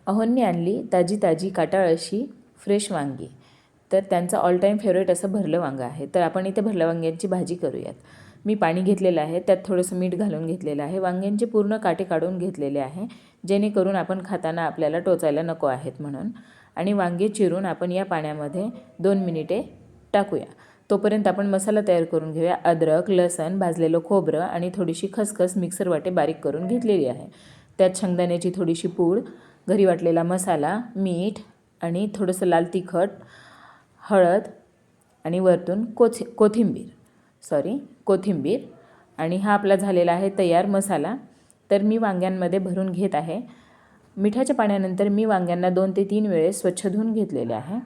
अहोंनी आणली ताजी ताजी काटाळ अशी फ्रेश वांगी. तर त्यांचं ऑल टाईम फेवरेट असं भरलं वांगं आहे. तर आपण इथे भरल्या वांग्यांची भाजी करूयात. मी पाणी घेतलेलं आहे, त्यात थोडंसं मीठ घालून घेतलेलं आहे. वांग्यांचे पूर्ण काटे काढून घेतलेले आहे, जेणेकरून आपण खाताना आपल्याला टोचायला नको आहेत म्हणून. आणि वांगे चिरून आपण या पाण्यामध्ये 2 मिनिटे टाकूया. तोपर्यंत आपण मसाला तयार करून घेऊया. अद्रक, लसण, भाजलेलं खोबरं आणि थोडीशी खसखस मिक्सर वाटे बारीक करून घेतलेली आहे. त्यात शेंगदाण्याची थोडीशी पूड, घरी वाटलेला मसाला, मीठ आणि थोडंसं लाल तिखट, हळद आणि वरतून कोथिंबीर आणि हा आपला झालेला आहे तयार मसाला. तर मी वांग्यांमध्ये भरून घेत आहे. मिठाच्या पाण्यानंतर मी वांग्यांना 2 ते 3 वेळेस स्वच्छ धुवून घेतलेले आहे.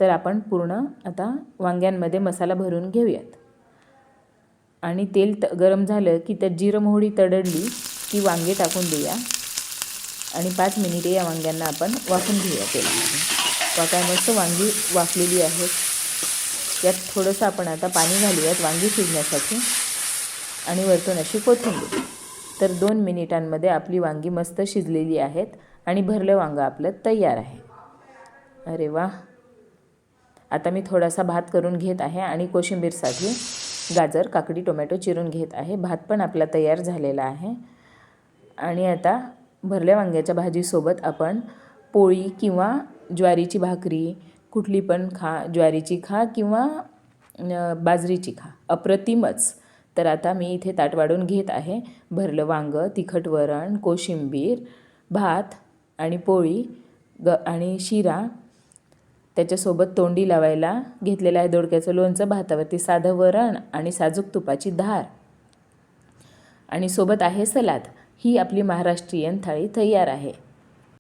तर आपण पूर्ण आता वांग्यांमध्ये मसाला भरून घेऊयात. आणि तेल गरम झालं की त्यात जिरं मोहरी तडडली की वांगे टाकून देऊया आणि 5 मिनिटे या वांग्यांना आपण वाफून घेऊया तेलामध्ये. काय मस्त वांगी वाफलेली आहेत. यात थोडंसं आपण आता पाणी घालूयात वांगी शिजण्यासाठी आणि वरतून अशी कोथिंबीर. तर 2 मिनिटांमध्ये आपली वांगी मस्त शिजलेली आहेत आणि भरलं वांगं आपलं तयार आहे. अरे वा. आता मी थोडासा भात करून घेत आहे आणि कोशिंबीरसाठी गाजर, काकडी, टोमॅटो चिरून घेत आहे. भात पण आपला तयार झालेला आहे. आणि आता भरल्या वांग्याच्या भाजीसोबत आपण पोळी किंवा ज्वारीची भाकरी कुठली पण खा, ज्वारीची खा किंवा बाजरीची खा, अप्रतिमच. तर आता मी इथे ताट वाढून घेत आहे. भरलं वांगं, तिखट वरण, कोशिंबीर, भात आणि पोळी आणि शिरा. त्याच्यासोबत तोंडी लावायला घेतलेलं आहे दोडक्याचं लोणचं, भातावरती साधं वरण आणि साजूक तुपाची धार आणि सोबत आहे सलाद. ही आपली महाराष्ट्रीयन थाळी तयार आहे.